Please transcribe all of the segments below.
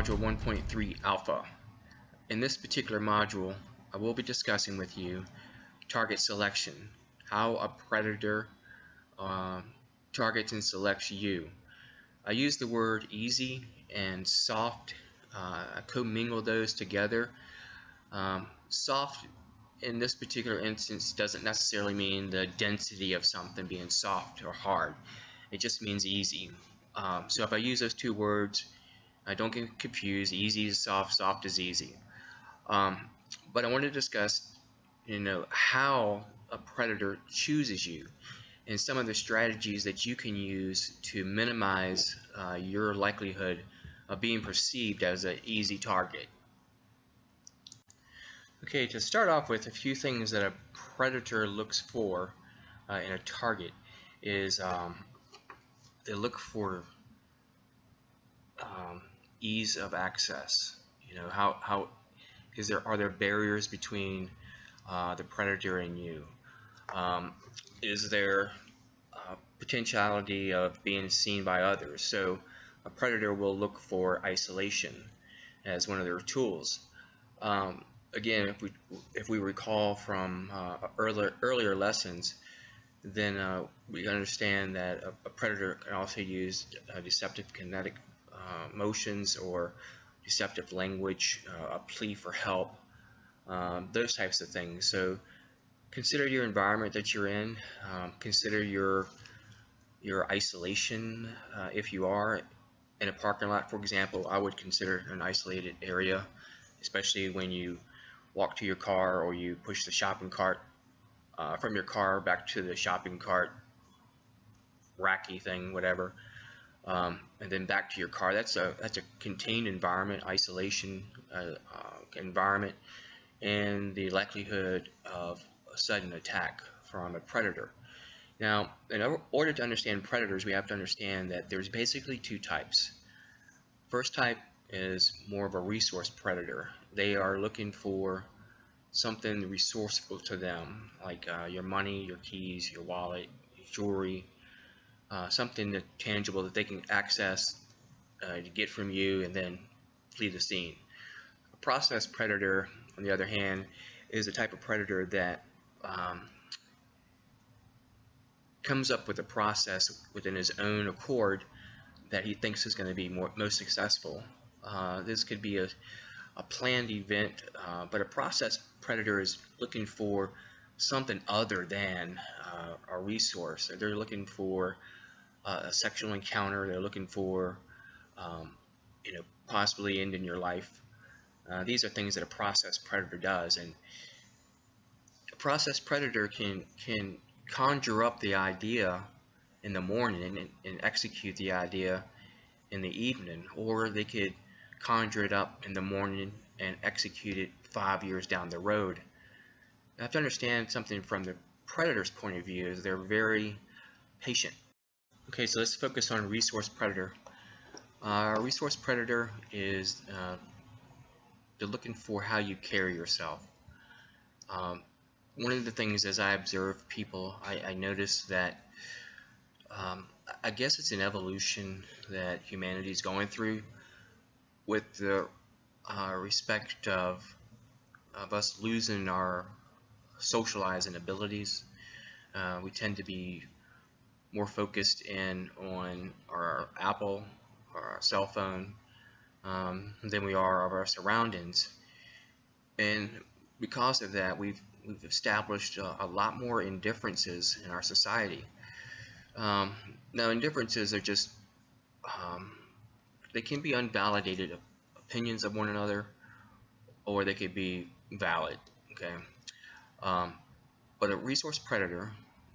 Module 1.3 Alpha. In this particular module, I will be discussing with you target selection, how a predator targets and selects you. I use the word easy and soft. I commingle those together. Soft in this particular instance doesn't necessarily mean the density of something being soft or hard. It just means easy. So if I use those two words, don't get confused. Easy is soft, soft is easy. But I want to discuss, how a predator chooses you and some of the strategies that you can use to minimize your likelihood of being perceived as an easy target. Okay, to start off with, a few things that a predator looks for in a target is they look for ease of access. Are there barriers between the predator and you? Is there potentiality of being seen by others? So a predator will look for isolation as one of their tools. Again, if we recall from earlier lessons, then we understand that a predator can also use deceptive kinetic motions or deceptive language, a plea for help, those types of things. So consider your environment that you're in. Consider your isolation. If you are in a parking lot, for example, I would consider an isolated area, especially when you walk to your car or you push the shopping cart from your car back to the shopping cart racky thing, whatever, and then back to your car. That's a contained environment, isolation environment, and the likelihood of a sudden attack from a predator. Now, in order to understand predators, we have to understand that there's basically two types. First type is more of a resource predator. They are looking for something resourceful to them, like your money, your keys, your wallet, your jewelry, something that's tangible that they can access to get from you and then flee the scene. A process predator, on the other hand, is a type of predator that comes up with a process within his own accord that he thinks is going to be most successful. This could be a planned event, but a process predator is looking for something other than a resource. They're looking for a sexual encounter. They're looking for possibly ending your life. These are things that a process predator does, and a process predator can conjure up the idea in the morning and execute the idea in the evening, or they could conjure it up in the morning and execute it 5 years down the road. You have to understand something from the predator's point of view is they're very patient. Okay, so let's focus on resource predator. Resource predator is they're looking for how you carry yourself. One of the things as I observe people, I notice that I guess it's an evolution that humanity is going through with the respect of us losing our socializing abilities. We tend to be more focused in on our Apple or our cell phone than we are of our surroundings, and because of that, we've established a lot more indifferences in our society. Now, indifferences are just they can be unvalidated opinions of one another, or they could be valid. Okay, but a resource predator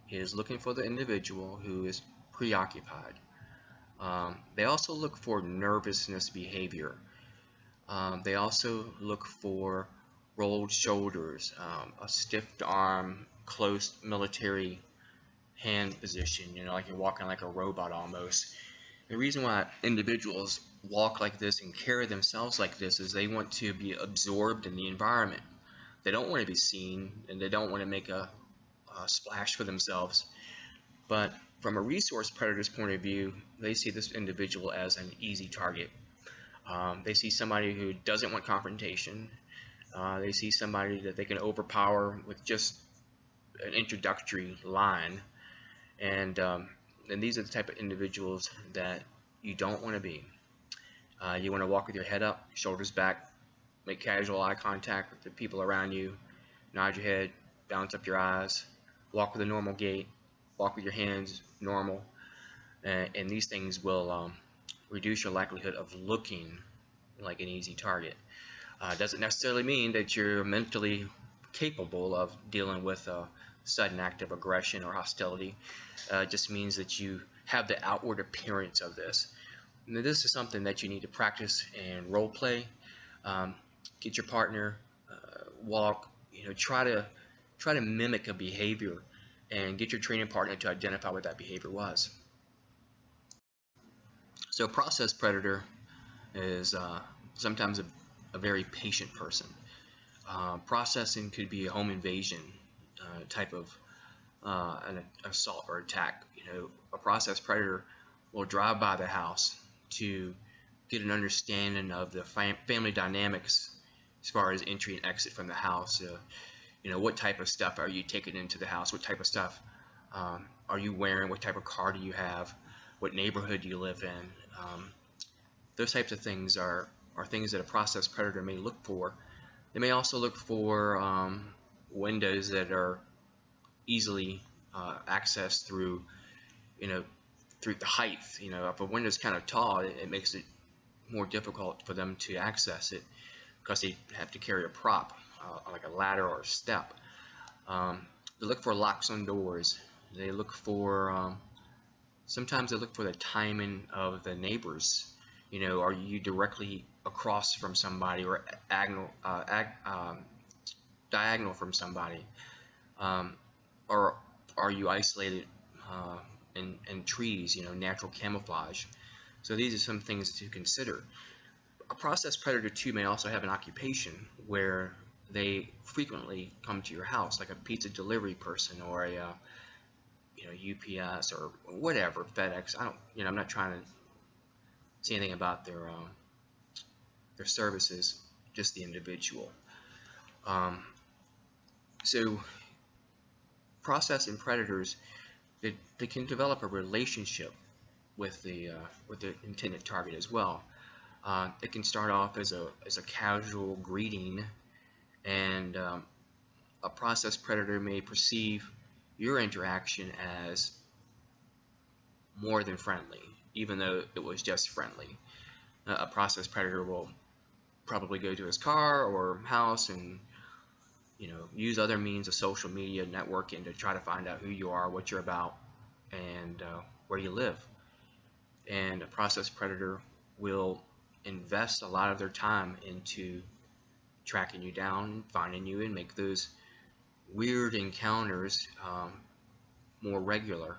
is looking for the individual who is preoccupied. They also look for nervousness behavior. They also look for rolled shoulders, a stiff arm, close military hand position, like you're walking like a robot almost. The reason why individuals walk like this and carry themselves like this is they want to be absorbed in the environment. They don't want to be seen, and they don't want to make a splash for themselves. But from a resource predator's point of view, they see this individual as an easy target. They see somebody who doesn't want confrontation. They see somebody that they can overpower with just an introductory line, and these are the type of individuals that you don't want to be. You want to walk with your head up, shoulders back, make casual eye contact with the people around you, nod your head, bounce up your eyes, walk with a normal gait, walk with your hands normal, and these things will reduce your likelihood of looking like an easy target. Doesn't necessarily mean that you're mentally capable of dealing with a sudden act of aggression or hostility. It just means that you have the outward appearance of this. Now, this is something that you need to practice and role play. Get your partner, walk, try to mimic a behavior, and get your training partner to identify what that behavior was. So a process predator is sometimes a very patient person. Processing could be a home invasion type of an assault or attack. A process predator will drive by the house to get an understanding of the family dynamics as far as entry and exit from the house. What type of stuff are you taking into the house? What type of stuff are you wearing? What type of car do you have? What neighborhood do you live in? Those types of things are things that a process predator may look for. They may also look for windows that are easily accessed through through the height. If a window is kind of tall, it makes it more difficult for them to access it because they have to carry a prop like a ladder or a step. They look for locks on doors. They look for sometimes they look for the timing of the neighbors. Are you directly across from somebody or diagonal from somebody, or are you isolated in trees? Natural camouflage. So these are some things to consider. A process predator too may also have an occupation where they frequently come to your house, like a pizza delivery person or a UPS or whatever, FedEx. I'm not trying to say anything about their services, just the individual. So process and predators, they can develop a relationship with the intended target as well. It can start off as a casual greeting, and a process predator may perceive your interaction as more than friendly, even though it was just friendly. A process predator will probably go to his car or house and use other means of social media networking to try to find out who you are, what you're about, and where you live. And a process predator will invest a lot of their time into tracking you down, finding you, and make those weird encounters more regular.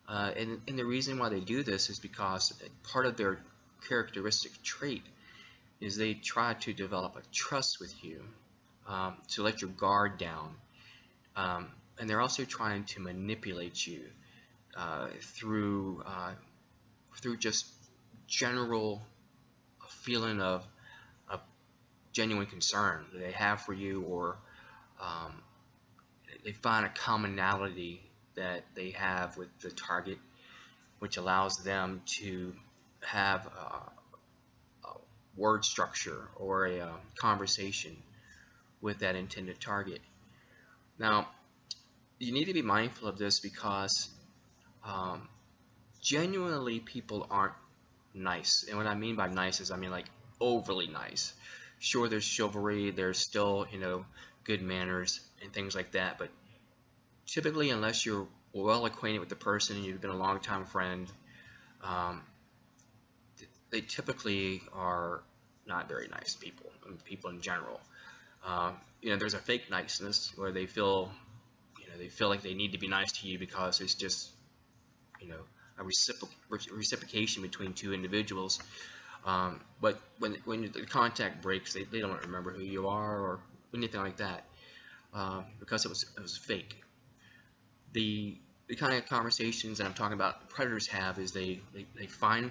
And the reason why they do this is because part of their characteristic trait is they try to develop a trust with you, to let your guard down, and they're also trying to manipulate you through just general feeling of genuine concern that they have for you, or they find a commonality that they have with the target, which allows them to have a word structure or a conversation with that intended target. Now, you need to be mindful of this because genuinely people aren't nice. And what I mean by nice is I mean like overly nice. Sure, there's chivalry, there's still good manners and things like that, but typically, unless you're well acquainted with the person and you've been a long-time friend, they typically are not very nice people in general. There's a fake niceness where they feel like they need to be nice to you because it's just a reciprocation between two individuals. But when the contact breaks, they don't remember who you are or anything like that, because it was fake. The kind of conversations that I'm talking about predators have is they find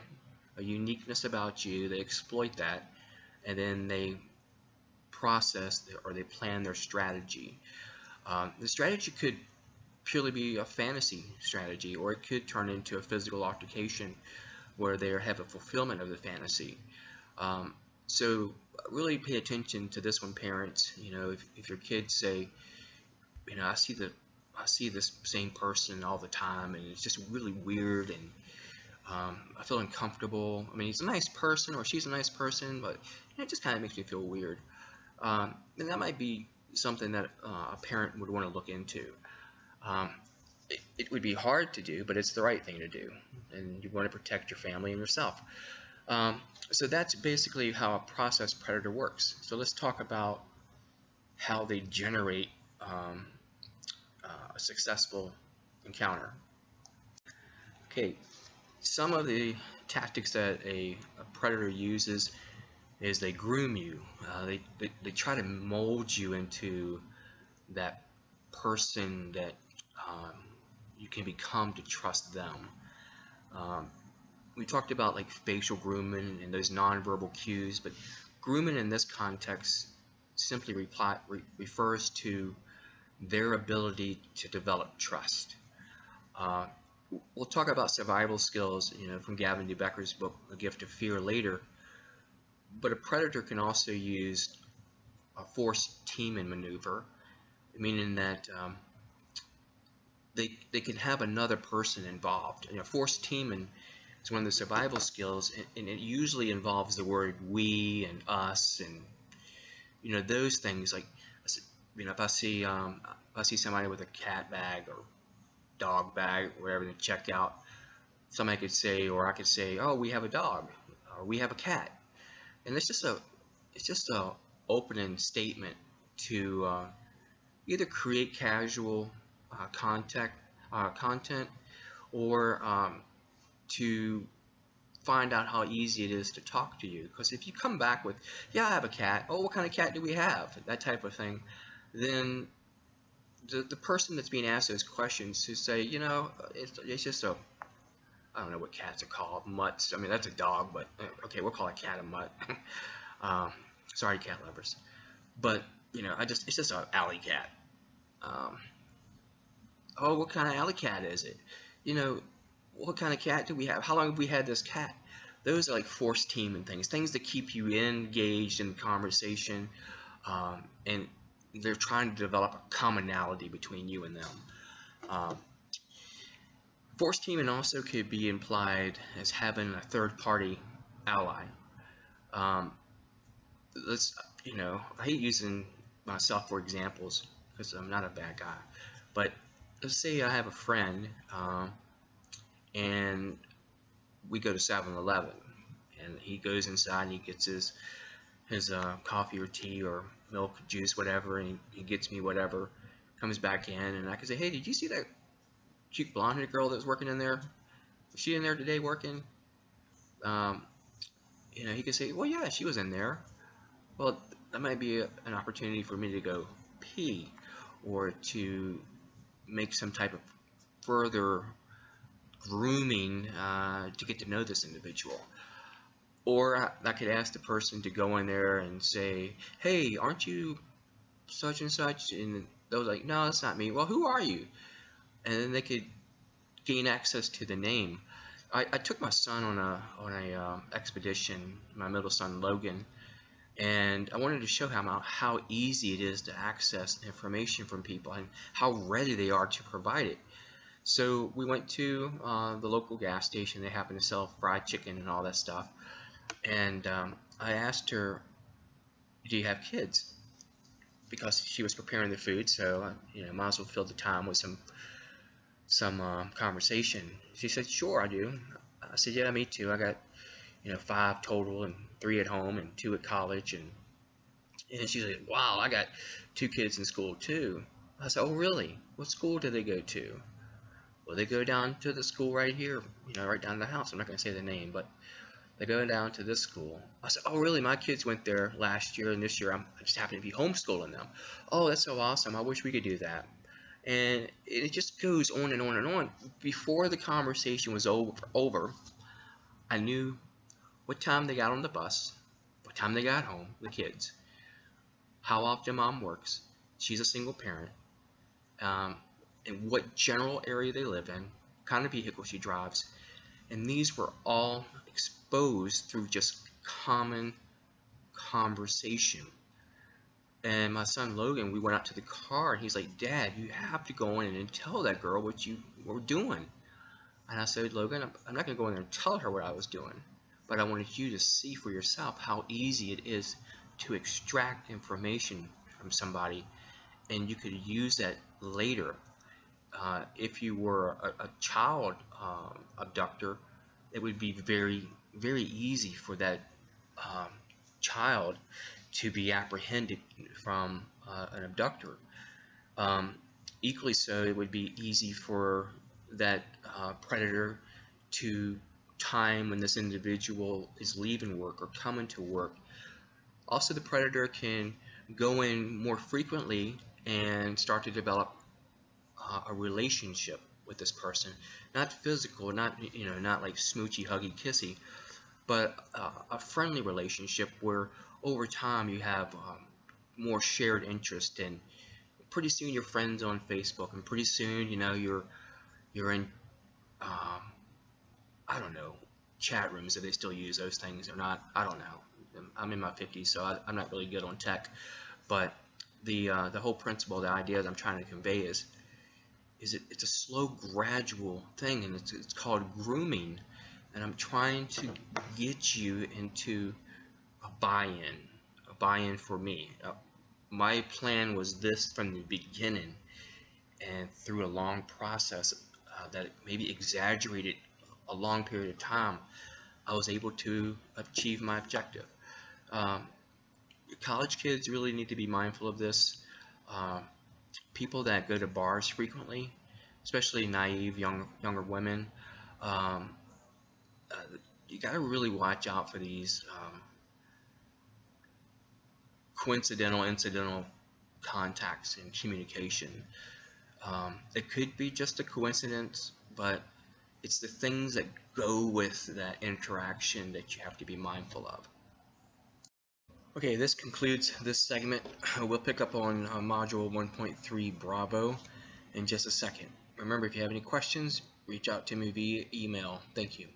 a uniqueness about you. They exploit that, and then they process or they plan their strategy. The strategy could purely be a fantasy strategy, or it could turn into a physical altercation where they have a fulfillment of the fantasy. So really pay attention to this one, parents. You know, if your kids say, you know, I see this same person all the time, and it's just really weird, and I feel uncomfortable. I mean, he's a nice person, or she's a nice person, but you know, it just kind of makes me feel weird. And that might be something that a parent would want to look into. It would be hard to do, but it's the right thing to do, and you want to protect your family and yourself. So that's basically how a process predator works. So let's talk about how they generate a successful encounter. Okay, some of the tactics that a predator uses is they groom you. They try to mold you into that person that you can become to trust them. We talked about like facial grooming and those nonverbal cues, but grooming in this context simply refers to their ability to develop trust. We'll talk about survival skills, you know, from Gavin de Becker's book, A Gift of Fear, later. But a predator can also use a forced teaming maneuver, meaning that they can have another person involved. You know, forced teaming is one of the survival skills, and it usually involves the word we and us, and you know, those things. Like, you know, if I see somebody with a cat bag or dog bag, wherever they check out, somebody could say, or I could say, oh, we have a dog, or we have a cat, and it's just a opening statement to either create casual content, or to find out how easy it is to talk to you. Because if you come back with, yeah, I have a cat, oh, what kind of cat do we have, that type of thing, then the person that's being asked those questions to say, you know, it's just a, I don't know what cats are called, mutts. I mean, that's a dog, but okay, we'll call a cat a mutt. Sorry, cat lovers, but you know, it's just an alley cat. Oh, what kind of alley cat is it? You know, what kind of cat do we have? How long have we had this cat? Those are like forced teaming things that keep you engaged in the conversation, and they're trying to develop a commonality between you and them. Forced teaming also could be implied as having a third-party ally. You know, I hate using myself for examples because I'm not a bad guy, but let's say I have a friend, and we go to 7-Eleven, and he goes inside and he gets his coffee or tea or milk, juice, whatever, and he gets me whatever, comes back in, and I can say, hey, did you see that cute blonde-haired girl that was working in there? Was she in there today working? You know, he can say, well, yeah, she was in there. Well, that might be an opportunity for me to go pee, or to make some type of further grooming to get to know this individual. Or I could ask the person to go in there and say, hey, aren't you such and such? And they was like, no, that's not me. Well, who are you? And then they could gain access to the name. I took my son on a expedition, my middle son Logan, and I wanted to show him how easy it is to access information from people and how ready they are to provide it. So we went to the local gas station. They happen to sell fried chicken and all that stuff. And I asked her, do you have kids? Because she was preparing the food, so you know, might as well fill the time with some conversation. She said, sure, I do. I said, yeah, me too. I got, you know, 5 total, and 3 at home and 2 at college. And she said, wow, I got 2 kids in school too. I said, oh, really? What school do they go to? Well, they go down to the school right here, you know, right down the house. I'm not going to say the name, but they go down to this school. I said, oh, really? My kids went there last year, and this year I just happen to be homeschooling them. Oh, that's so awesome. I wish we could do that. And it just goes on and on and on. Before the conversation was over, I knew what time they got on the bus, what time they got home, the kids, how often mom works, she's a single parent, and what general area they live in, kind of vehicle she drives. And these were all exposed through just common conversation. And my son Logan, we went out to the car, and he's like, Dad, you have to go in and tell that girl what you were doing. And I said, Logan, I'm not going to go in there and tell her what I was doing, but I wanted you to see for yourself how easy it is to extract information from somebody, and you could use that later. If you were a child abductor, it would be very, very easy for that child to be apprehended from an abductor. Equally so, it would be easy for that predator to time when this individual is leaving work or coming to work. Also, the predator can go in more frequently and start to develop a relationship with this person, not physical, not like smoochy, huggy, kissy, but a friendly relationship where over time you have more shared interest, and pretty soon you're friends on Facebook, and pretty soon you're in I don't know, chat rooms, if they still use those things or not. I don't know. I'm in my 50s, so I'm not really good on tech, but the whole principle, the idea that I'm trying to convey is it's a slow, gradual thing, and it's called grooming, and I'm trying to get you into a buy-in for me. My plan was this from the beginning, and through a long process that maybe exaggerated a long period of time, I was able to achieve my objective. College kids really need to be mindful of this. People that go to bars frequently, especially naive younger women, you got to really watch out for these incidental contacts and communication. It could be just a coincidence, but it's the things that go with that interaction that you have to be mindful of. Okay, this concludes this segment. We'll pick up on Module 1.3 Bravo in just a second. Remember, if you have any questions, reach out to me via email. Thank you.